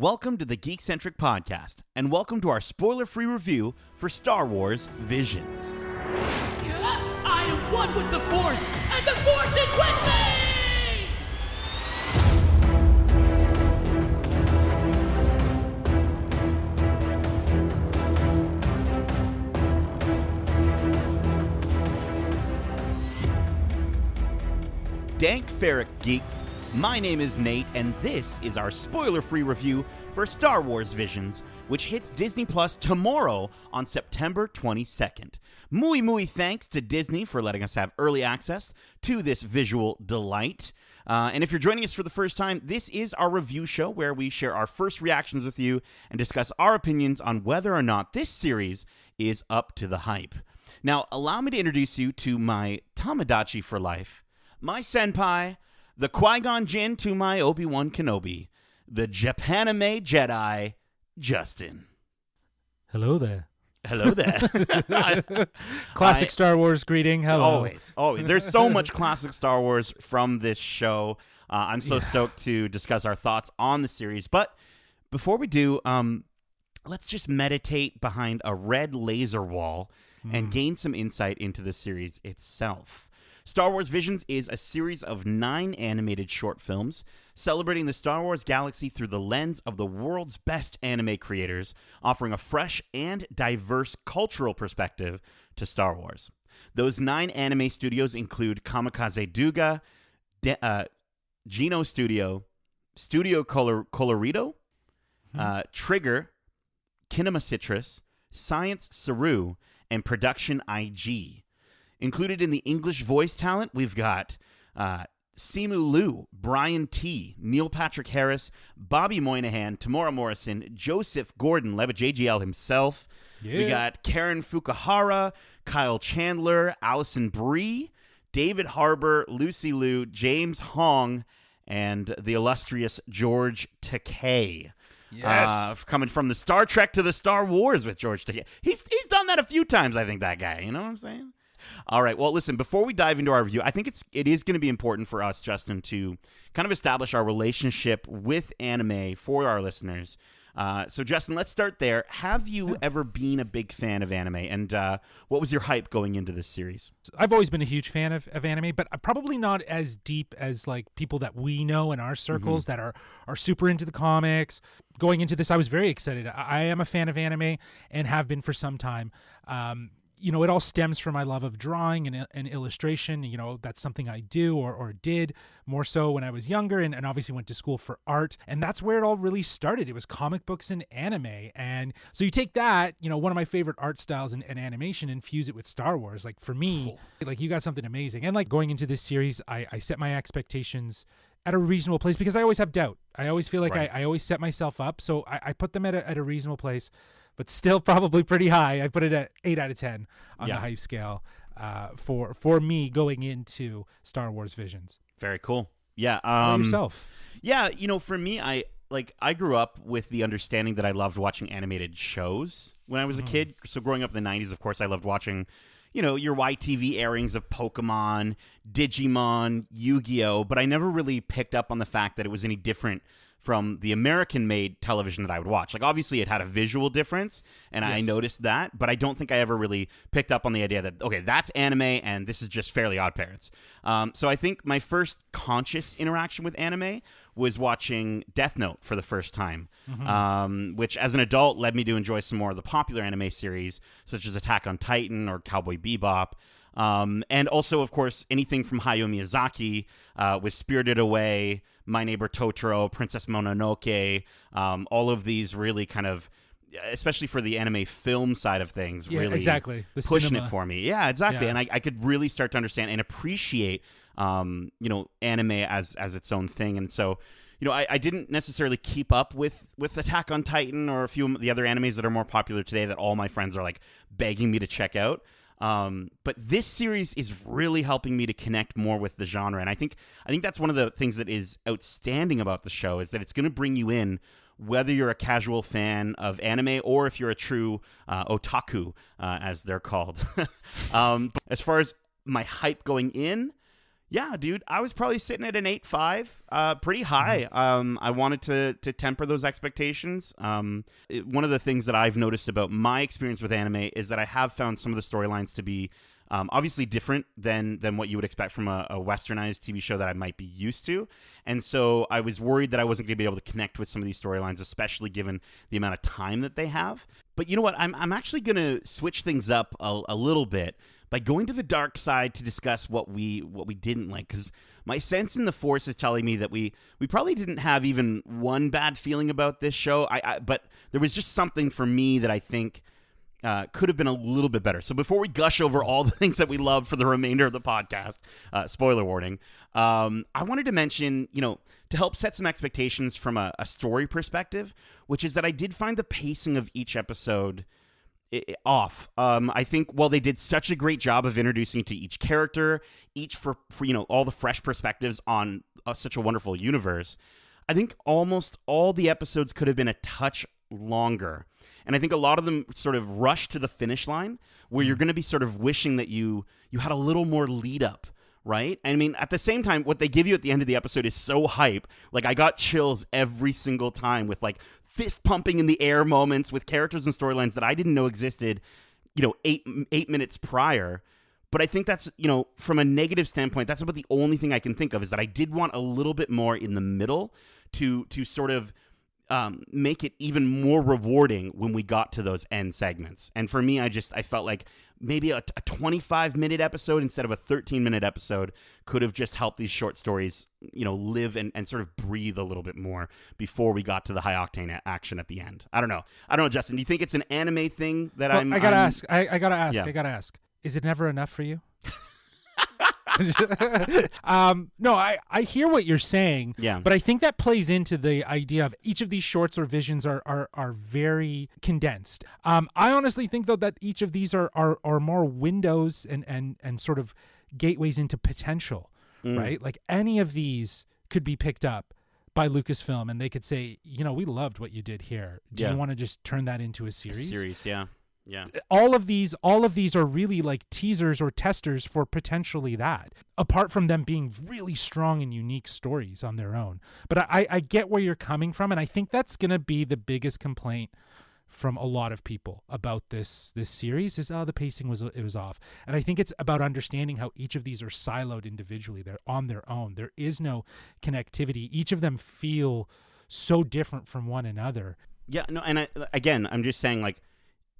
Welcome to the Geekcentric podcast, and welcome to our spoiler-free review for Star Wars Visions. I am one with the Force, and the Force is with me! Dank Ferric Geeks, my name is Nate, and this is our spoiler-free review for Star Wars Visions, which hits Disney Plus tomorrow on September 22nd. Muy thanks to Disney for letting us have early access to this visual delight. And if you're joining us for the first time, this is our review show where we share our first reactions with you and discuss our opinions on whether or not this series is up to the hype. Now, allow me to introduce you to my Tamagotchi for life, my senpai, the Qui-Gon Jinn to my Obi-Wan Kenobi, the Japanime Jedi, Justin. Hello there. Hello there. Classic Star Wars greeting. Hello. Always. There's so much classic Star Wars from this show. I'm so stoked to discuss our thoughts on the series. But before we do, let's just meditate behind a red laser wall and gain some insight into the series itself. Star Wars Visions is a series of 9 animated short films celebrating the Star Wars galaxy through the lens of the world's best anime creators, offering a fresh and diverse cultural perspective to Star Wars. Those 9 anime studios include Kamikaze Douga, Geno Studio, Studio Colorido, Trigger, Kinema Citrus, Science Saru, and Production IG. Included in the English voice talent, we've got Simu Liu, Brian T., Neil Patrick Harris, Bobby Moynihan, Tamora Morrison, Joseph Gordon-Levitt, JGL himself. Yeah. We got Karen Fukuhara, Kyle Chandler, Allison Brie, David Harbour, Lucy Liu, James Hong, and the illustrious George Takei. Yes. Coming from the Star Trek to the Star Wars with George Takei. He's done that a few times, I think, that guy. You know what I'm saying? All right. Well, listen, before we dive into our review, I think it is going to be important for us, Justin, to kind of establish our relationship with anime for our listeners. So, Justin, let's start there. Have you ever been a big fan of anime, and what was your hype going into this series? I've always been a huge fan of anime, but probably not as deep as like people that we know in our circles that are super into the comics. Going into this, I was very excited. I am a fan of anime and have been for some time. You know, it all stems from my love of drawing and illustration. You know, that's something I do or did more so when I was younger and obviously went to school for art. And that's where it all really started. It was comic books and anime. And so you take that, you know, one of my favorite art styles and animation, and fuse it with Star Wars. Like for me, like you got something amazing. And like going into this series, I set my expectations at a reasonable place because I always have doubt. I always feel like I always set myself up. So I put them at a reasonable place, but still probably pretty high. I put it at 8 out of 10 on the hype scale for me going into Star Wars Visions. Very cool. Yeah. How about yourself? Yeah, you know, for me, I grew up with the understanding that I loved watching animated shows when I was a kid. So growing up in the 90s, of course, I loved watching, you know, your YTV airings of Pokemon, Digimon, Yu-Gi-Oh! But I never really picked up on the fact that it was any different from the American-made television that I would watch. Like, obviously, it had a visual difference, and I noticed that, but I don't think I ever really picked up on the idea that, okay, that's anime, and this is just Fairly Odd Parents. So I think my first conscious interaction with anime was watching Death Note for the first time, which, as an adult, led me to enjoy some more of the popular anime series, such as Attack on Titan or Cowboy Bebop. And also, of course, anything from Hayao Miyazaki, with Spirited Away, My Neighbor Totoro, Princess Mononoke, all of these really kind of, especially for the anime film side of things, really exactly. The pushing cinema. it for me. Yeah, exactly. Yeah. And I could really start to understand and appreciate, you know, anime as its own thing. And so, you know, I didn't necessarily keep up with Attack on Titan or a few of the other animes that are more popular today that all my friends are like begging me to check out. But this series is really helping me to connect more with the genre, and I think that's one of the things that is outstanding about the show is that it's going to bring you in whether you're a casual fan of anime or if you're a true otaku, as they're called. As far as my hype going in, Yeah, dude, I was probably sitting at an 8.5, pretty high. I wanted to temper those expectations. One of the things that I've noticed about my experience with anime is that I have found some of the storylines to be obviously different than what you would expect from a westernized TV show that I might be used to. And so I was worried that I wasn't going to be able to connect with some of these storylines, especially given the amount of time that they have. But you know what? I'm actually going to switch things up a little bit by going to the dark side to discuss what we didn't like, because my sense in the Force is telling me that we probably didn't have even one bad feeling about this show. But there was just something for me that I think could have been a little bit better. So before we gush over all the things that we love for the remainder of the podcast, spoiler warning, I wanted to mention, to help set some expectations from a story perspective, which is that I did find the pacing of each episode off. I think while they did such a great job of introducing to each character, each for all the fresh perspectives on such a wonderful universe, I think almost all the episodes could have been a touch longer. And I think a lot of them sort of rush to the finish line where you're going to be sort of wishing that you had a little more lead up, right? I mean, at the same time, what they give you at the end of the episode is so hype. Like, I got chills every single time with like fist pumping in the air moments with characters and storylines that I didn't know existed, 8 minutes prior. But I think that's, from a negative standpoint, that's about the only thing I can think of, is that I did want a little bit more in the middle to sort of make it even more rewarding when we got to those end segments. And for me, I felt like maybe a 25-minute episode instead of a 13-minute episode could have just helped these short stories, live and sort of breathe a little bit more before we got to the high-octane action at the end. I don't know, Justin. Do you think it's an anime thing that I gotta ask. I gotta ask. Yeah. I gotta ask. Is it never enough for you? No, I hear what you're saying, yeah, but I think that plays into the idea of each of these shorts or visions are very condensed. I honestly think, though, that each of these are more windows and sort of gateways into potential, right? Like, any of these could be picked up by Lucasfilm and they could say, we loved what you did here. Do you want to just turn that into a series? Yeah. Yeah. All of these are really like teasers or testers for potentially that, apart from them being really strong and unique stories on their own. But I get where you're coming from, and I think that's going to be the biggest complaint from a lot of people about this series is, the pacing was off. And I think it's about understanding how each of these are siloed individually. They're on their own. There is no connectivity. Each of them feel so different from one another. Yeah, no, and I'm just saying, like,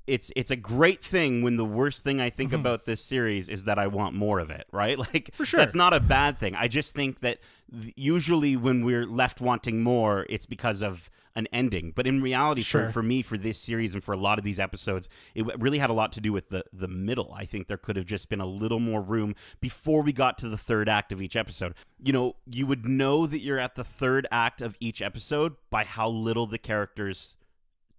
it's a great thing when the worst thing I think about this series is that I want more of it, right? Like, for sure. That's not a bad thing. I just think that usually when we're left wanting more, it's because of an ending. But in reality, for me, for this series and for a lot of these episodes, it really had a lot to do with the middle. I think there could have just been a little more room before we got to the third act of each episode. You would know that you're at the third act of each episode by how little the characters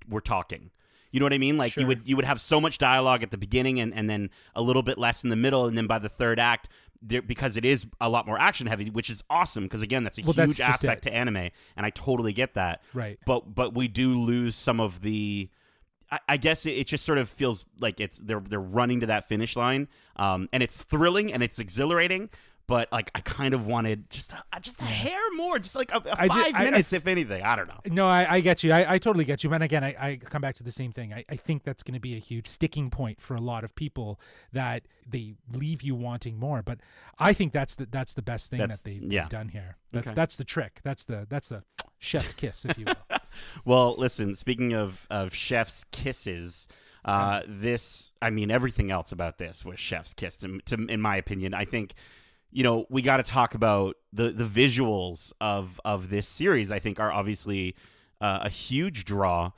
were talking. You know what I mean? Like, you would have so much dialogue at the beginning and then a little bit less in the middle, and then by the third act, because it is a lot more action heavy, which is awesome, because again, that's a huge aspect to anime, and I totally get that. Right. But we do lose some of the. I guess it just sort of feels like they're running to that finish line, and it's thrilling and it's exhilarating. But like, I kind of wanted just a hair more, just like a 5 minutes, if anything. I don't know. No, I get you. I totally get you. But again, I come back to the same thing. I think that's going to be a huge sticking point for a lot of people, that they leave you wanting more. But I think that's the best thing that they've done here. That's the trick. That's the chef's kiss, if you will. Well, listen. Speaking of chef's kisses. Everything else about this was chef's kiss. In my opinion, I think. We got to talk about the visuals of this series. I think are obviously a huge draw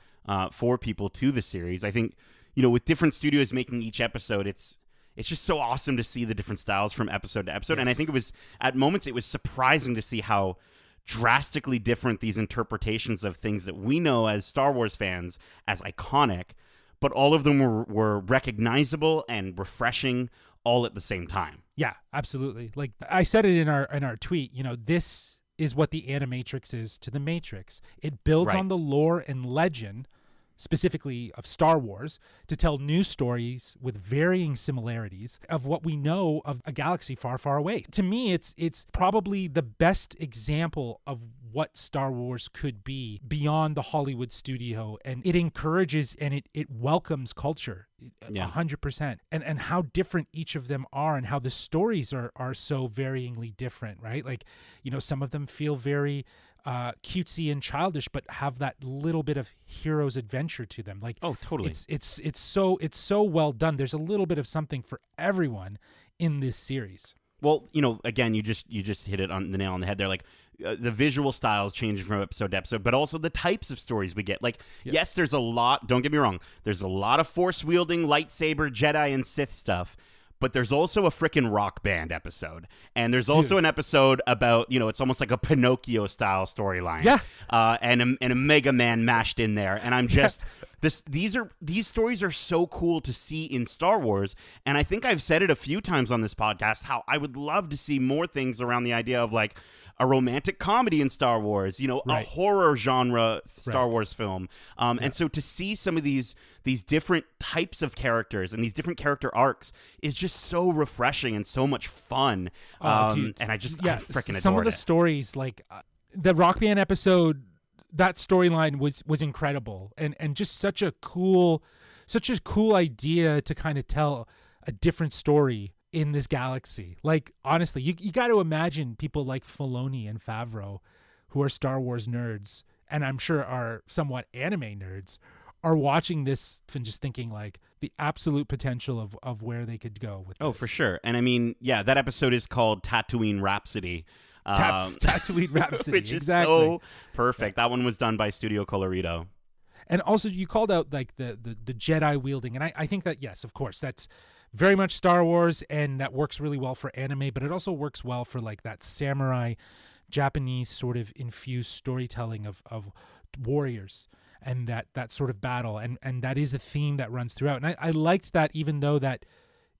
for people to the series. I think, with different studios making each episode, it's just so awesome to see the different styles from episode to episode. Yes. And I think at moments it was surprising to see how drastically different these interpretations of things that we know as Star Wars fans as iconic, but all of them were recognizable and refreshing all at the same time. Yeah, absolutely. Like I said it in our tweet, this is what the Animatrix is to the Matrix. It builds on the lore and legend specifically of Star Wars, to tell new stories with varying similarities of what we know of a galaxy far, far away. To me, it's probably the best example of what Star Wars could be beyond the Hollywood studio, and it encourages and it welcomes culture 100%, and how different each of them are, and how the stories are so varyingly different, right? Like, you know, some of them feel very cutesy and childish, but have that little bit of hero's adventure to them. Like, oh, totally. It's so well done. There's a little bit of something for everyone in this series. Well, you know, again, you just hit it on the nail on the head there. Like, the visual styles changing from episode to episode, but also the types of stories we get. Like, yes, there's a lot, don't get me wrong, there's a lot of force-wielding, lightsaber, Jedi, and Sith stuff, but there's also a frickin' rock band episode. And there's also an episode about, you know, it's almost like a Pinocchio-style storyline. Yeah. And a Mega Man mashed in there. And I'm just... These stories are so cool to see in Star Wars, and I think I've said it a few times on this podcast how I would love to see more things around the idea of, like, a romantic comedy in Star Wars, you know, a horror genre Star Wars film. And so to see some of these different types of characters and these different character arcs is just so refreshing and so much fun. And I freaking adored some of the stories, like the Rock Band episode, that storyline was incredible, and just such a cool idea to kind of tell a different story in this galaxy. Like, honestly, you got to imagine people like Filoni and Favreau, who are Star Wars nerds, and I'm sure are somewhat anime nerds, are watching this and just thinking, like, the absolute potential of where they could go with this. Oh, for sure. And I mean, yeah, that episode is called Tatooine Rhapsody. Tatooine Rhapsody, which is exactly. So perfect. That one was done by Studio Colorido. And also, you called out, like, the Jedi wielding, and I think that, yes, of course, that's very much Star Wars, and that works really well for anime, but it also works well for, like, that samurai Japanese sort of infused storytelling of warriors and that sort of battle, and that is a theme that runs throughout. And I liked that, even though that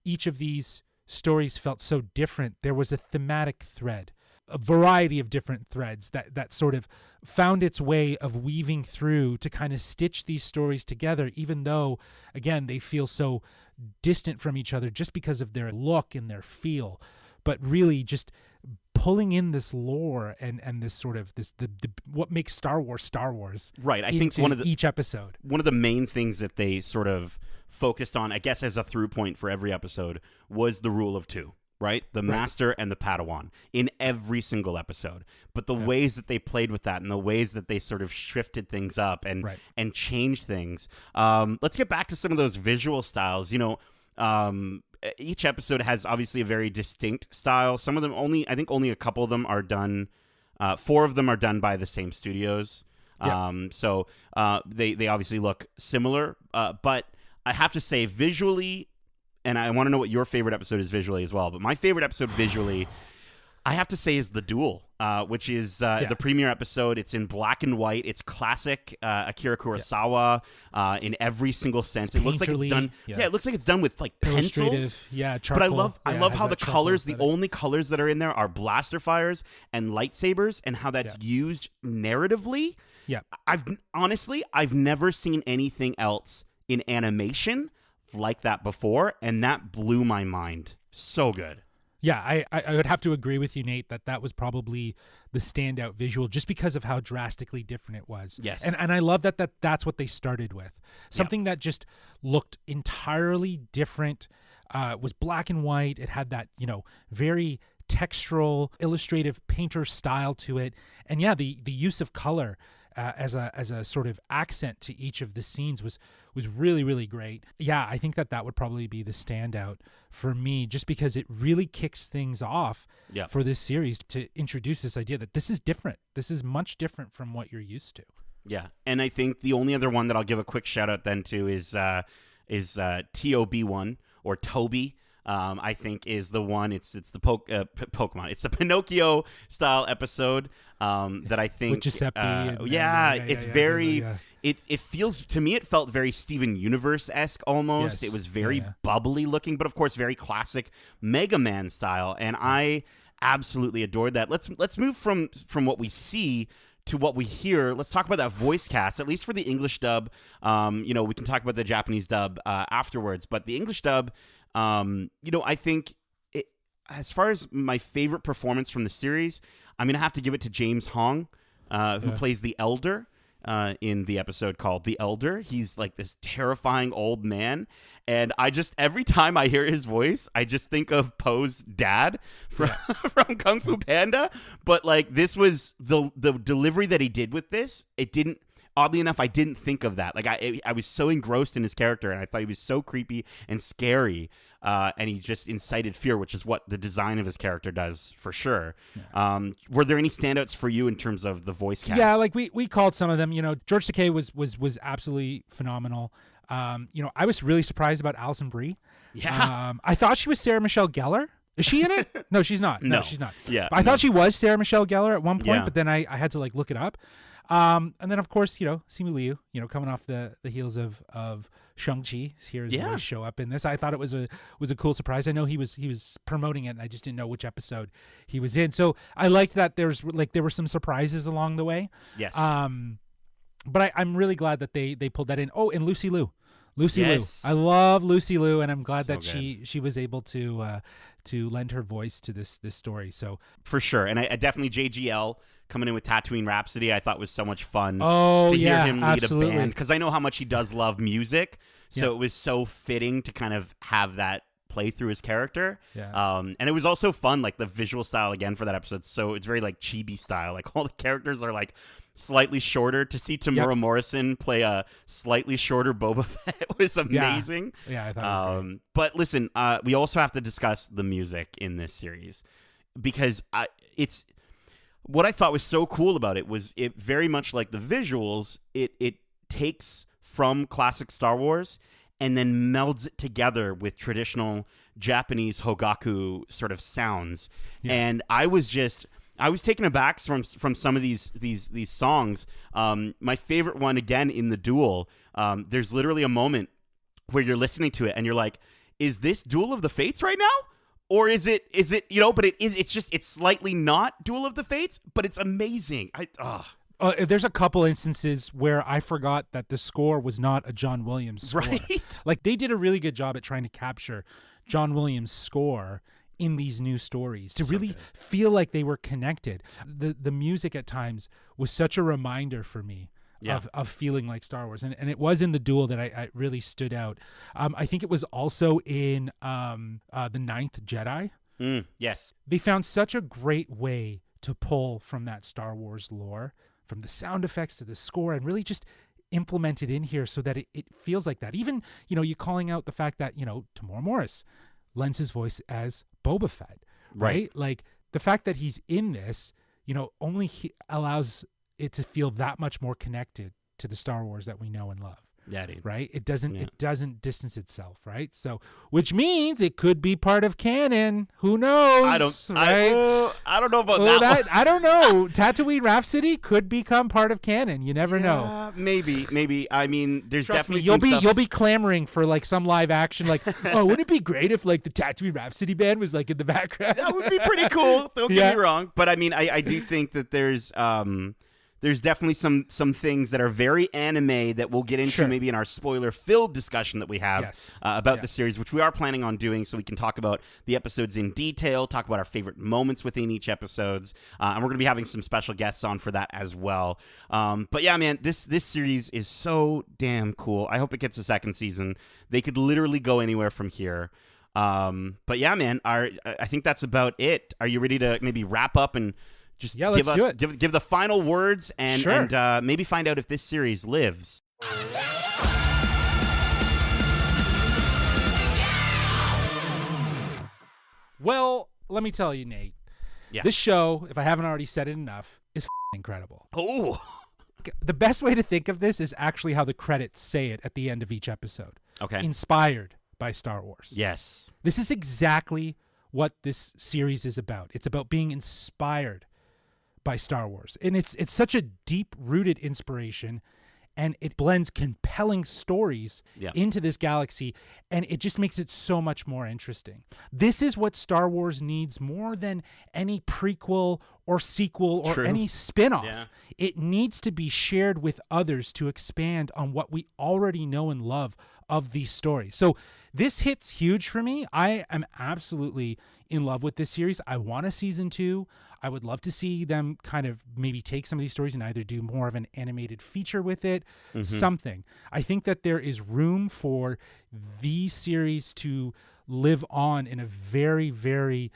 each of these stories felt so different, there was a thematic thread, a variety of different threads that sort of found its way of weaving through to kind of stitch these stories together, even though, again, they feel so distant from each other just because of their look and their feel, but really just pulling in this lore and this sort of the what makes Star Wars. Right. I think each episode. One of the main things that they sort of focused on, I guess, as a through point for every episode was the rule of two. Right? The Master and the Padawan in every single episode. But the ways that they played with that and the ways that they sort of shifted things up and changed things. Let's get back to some of those visual styles. You know, each episode has obviously a very distinct style. Some of them I think only a couple of them are done. 4 of them are done by the same studios. So they obviously look similar. But I have to say, visually, and I want to know what your favorite episode is visually as well. But my favorite episode visually, I have to say, is The Duel, which is the premiere episode. It's in black and white. It's classic Akira Kurosawa in every single sense. It looks like it's done. Yeah, it looks like it's done with, like, pencils. Charcoal. But I love how the colors, the only colors that are in there are blaster fires and lightsabers, and how that's used narratively. Yeah, I've never seen anything else in animation like that before, and that blew my mind. So good. Yeah, I would have to agree with you, Nate, that was probably the standout visual just because of how drastically different it was. Yes. And I love that's what they started with. Something that just looked entirely different, was black and white. It had that, you know, very textural, illustrative painter style to it. And yeah, the use of color as a sort of accent to each of the scenes was really, really great. Yeah, I think that would probably be the standout for me, just because it really kicks things off for this series to introduce this idea that this is different. This is much different from what you're used to. Yeah, and I think the only other one that I'll give a quick shout out then to is TOB1 or Toby. I think is the one. It's the Pokemon. It's the Pinocchio style episode that I think. Giuseppe. It's very. It feels to me. It felt very Steven Universe-esque almost. Yes. It was very bubbly looking, but of course very classic Mega Man style, and I absolutely adored that. Let's move from what we see to what we hear, let's talk about that voice cast, at least for the English dub. You know, we can talk about the Japanese dub afterwards, but the English dub, you know, I think as far as my favorite performance from the series, I'm going to have to give it to James Hong, who plays the Elder in the episode called The Elder. He's like this terrifying old man. And I just, every time I hear his voice, I just think of Poe's dad from, from Kung Fu Panda. But like, this was the delivery that he did with this. It didn't, oddly enough, I didn't think of that. Like I was so engrossed in his character, and I thought he was so creepy and scary. And he just incited fear, which is what the design of his character does for sure. Yeah. Were there any standouts for you in terms of the voice cast? Yeah, like we called some of them. You know, George Takei was absolutely phenomenal. You know, I was really surprised about Alison Brie. Yeah. I thought she was Sarah Michelle Gellar. Is she in it? No, she's not. No, she's not. Yeah. But I thought she was Sarah Michelle Gellar at one point, Yeah. but then I had to like look it up. And then of course, you know, Simu Liu, you know, coming off the heels of Shang-Chi, hear his voice show up in this. I thought it was a cool surprise. I know he was promoting it, and I just didn't know which episode he was in. So I liked that there were some surprises along the way. Yes. But I'm really glad that they pulled that in. Oh, and Lucy Liu. Yes. I love Lucy Liu, and I'm glad So that she was able to lend her voice to this story. So for sure. And I definitely JGL coming in with Tatooine Rhapsody, I thought was so much fun to hear him lead absolutely. a band, because I know how much he does love music. So Yeah. it was so fitting to kind of have that play through his character. Yeah. And it was also fun, like the visual style again for that episode. So it's very like chibi style. Like all the characters are like slightly shorter. To see Tamura Morrison play a slightly shorter Boba Fett was amazing. Yeah, I thought it was great. But listen, we also have to discuss the music in this series, because it's what I thought was so cool about it was it very much like the visuals. It takes from classic Star Wars and then melds it together with traditional Japanese Hogaku sort of sounds. Yeah. And I was taken aback from some of these songs. My favorite one, again, in the Duel, there's literally a moment where you're listening to it and you're like, is this Duel of the Fates right now? Or is it, you know, but it's slightly not Duel of the Fates, but it's amazing. There's a couple instances where I forgot that the score was not a John Williams score. Right? Like, they did a really good job at trying to capture John Williams' score in these new stories to really feel like they were connected. The music at times was such a reminder for me of feeling like Star Wars. And it was in the Duel that I really stood out. I think it was also in The Ninth Jedi. Yes. They found such a great way to pull from that Star Wars lore, from the sound effects to the score, and really just implement it in here so that it feels like that. Even, you know, you calling out the fact that, you know, Tamora Morris lends his voice as Boba Fett, right? Like, the fact that he's in this, you know, only allows it to feel that much more connected to the Star Wars that we know and love. Yeah, dude. Right? It doesn't distance itself, right? So, which means it could be part of canon. Who knows? I don't know about that. I don't know. Tatooine Rhapsody could become part of canon. You never know. Maybe. I mean, there's Trust me, definitely you'll be clamoring for like some live action, like, oh, wouldn't it be great if like the Tatooine Rhapsody band was like in the background? That would be pretty cool. Don't get me wrong, but I mean, I do think that there's definitely some things that are very anime that we'll get into maybe in our spoiler-filled discussion that we have about the series, which we are planning on doing, so we can talk about the episodes in detail, talk about our favorite moments within each episodes, and we're going to be having some special guests on for that as well. But yeah, man, this series is so damn cool. I hope it gets a second season. They could literally go anywhere from here. But yeah, man, I think that's about it. Are you ready to maybe wrap up and just give the final words and maybe find out if this series lives? Well, let me tell you, Nate. Yeah. This show, if I haven't already said it enough, is incredible. Oh. The best way to think of this is actually how the credits say it at the end of each episode. Okay. Inspired by Star Wars. Yes. This is exactly what this series is about. It's about being inspired by Star Wars. And it's such a deep-rooted inspiration, and it blends compelling stories into this galaxy, and it just makes it so much more interesting. This is what Star Wars needs more than any prequel or sequel or True. any spin-off. Yeah. It needs to be shared with others to expand on what we already know and love of these stories. So this hits huge for me. I am absolutely in love with this series. I want a season 2. I would love to see them kind of maybe take some of these stories and either do more of an animated feature with it, something. I think that there is room for these series to live on in a very, very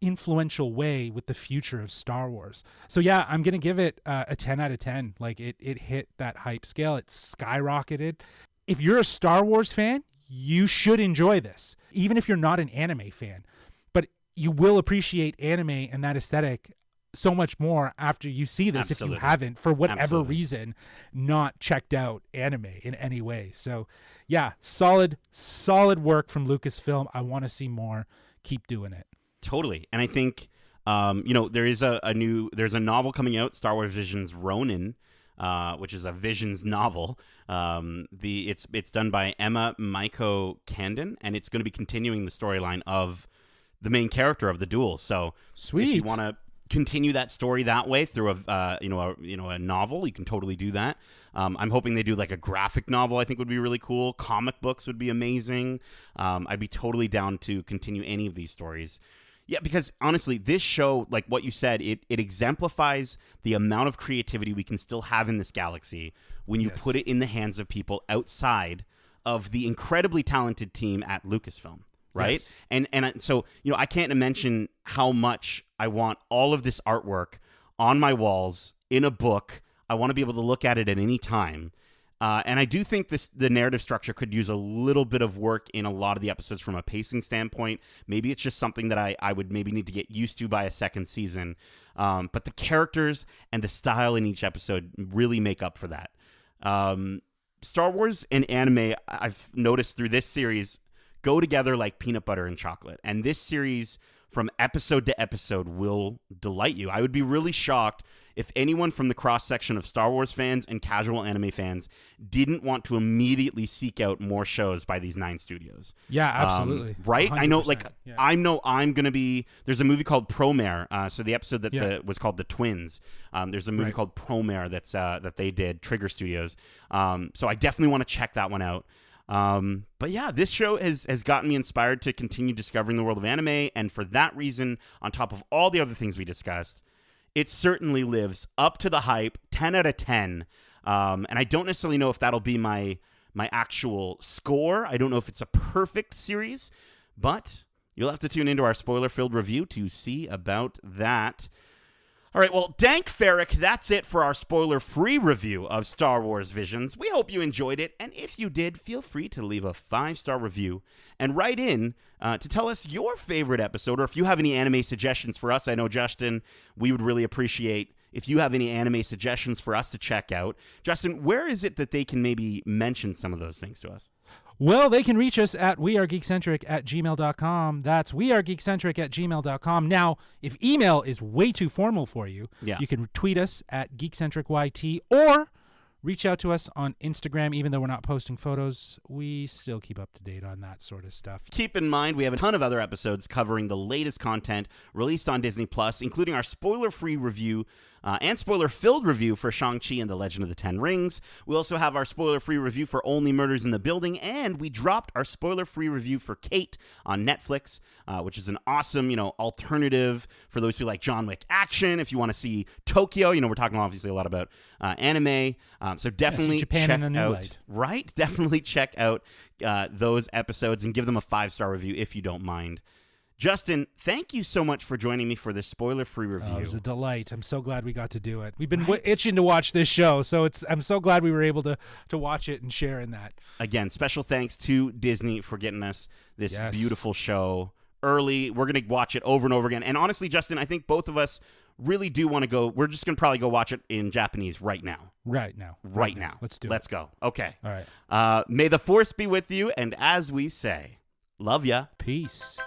influential way with the future of Star Wars. So yeah, I'm going to give it a 10 out of 10. Like it hit that hype scale. It skyrocketed. If you're a Star Wars fan, you should enjoy this, even if you're not an anime fan. But you will appreciate anime and that aesthetic so much more after you see this. Absolutely. If you haven't, for whatever Absolutely. reason, not checked out anime in any way. So yeah, solid work from Lucasfilm. I want to see more. Keep doing it. Totally. And I think, there's a novel coming out, Star Wars Visions Ronin, which is a Visions novel. It's done by Emma Maiko Candon, and it's going to be continuing the storyline of the main character of the duel. So Sweet. if you want to continue that story that way through a novel, you can totally do that. I'm hoping they do like a graphic novel. I think would be really cool. Comic books would be amazing. I'd be totally down to continue any of these stories. Yeah, because honestly, this show, like what you said, it exemplifies the amount of creativity we can still have in this galaxy when you put it in the hands of people outside of the incredibly talented team at Lucasfilm, right? Yes. And so, I can't mention how much I want all of this artwork on my walls in a book. I want to be able to look at it at any time. And I do think the narrative structure could use a little bit of work in a lot of the episodes from a pacing standpoint. Maybe it's just something that I would maybe need to get used to by a second season. But the characters and the style in each episode really make up for that. Star Wars and anime, I've noticed through this series, go together like peanut butter and chocolate. And this series, from episode to episode, will delight you. I would be really shocked if anyone from the cross-section of Star Wars fans and casual anime fans didn't want to immediately seek out more shows by these 9 studios. Yeah, absolutely. Right? I know, 100%. Yeah. I'm going to be... There's a movie called Promare, so the episode that was called The Twins. There's a movie called Promare that they did, Trigger Studios. So I definitely want to check that one out. But yeah, this show has gotten me inspired to continue discovering the world of anime, and for that reason, on top of all the other things we discussed, it certainly lives up to the hype, 10 out of 10. And I don't necessarily know if that'll be my actual score. I don't know if it's a perfect series, but you'll have to tune into our spoiler-filled review to see about that. All right, well, Dank Ferrick, that's it for our spoiler-free review of Star Wars Visions. We hope you enjoyed it, and if you did, feel free to leave a 5-star review and write in to tell us your favorite episode, or if you have any anime suggestions for us. I know, Justin, we would really appreciate if you have any anime suggestions for us to check out. Justin, where is it that they can maybe mention some of those things to us? Well, they can reach us at wearegeekcentric@gmail.com. That's wearegeekcentric@gmail.com. Now, if email is way too formal for you, you can tweet us at geekcentricyt or reach out to us on Instagram. Even though we're not posting photos, we still keep up to date on that sort of stuff. Keep in mind, we have a ton of other episodes covering the latest content released on Disney+, including our spoiler-free review and spoiler-filled review for Shang-Chi and the Legend of the Ten Rings. We also have our spoiler-free review for Only Murders in the Building, and we dropped our spoiler-free review for Kate on Netflix, which is an awesome, alternative for those who like John Wick action. If you want to see Tokyo, we're talking obviously a lot about anime, so definitely Japan check in a new out. light. Right? Definitely check out those episodes and give them a 5-star review if you don't mind. Justin, thank you so much for joining me for this spoiler-free review. It was a delight. I'm so glad we got to do it. We've been itching to watch this show, so I'm so glad we were able to watch it and share in that. Again, special thanks to Disney for getting us this beautiful show early. We're going to watch it over and over again. And honestly, Justin, I think both of us really do want to go. We're just going to probably go watch it in Japanese right now. Right now. Let's do it. Let's go. Okay. All right. May the Force be with you, and as we say, love ya. Peace.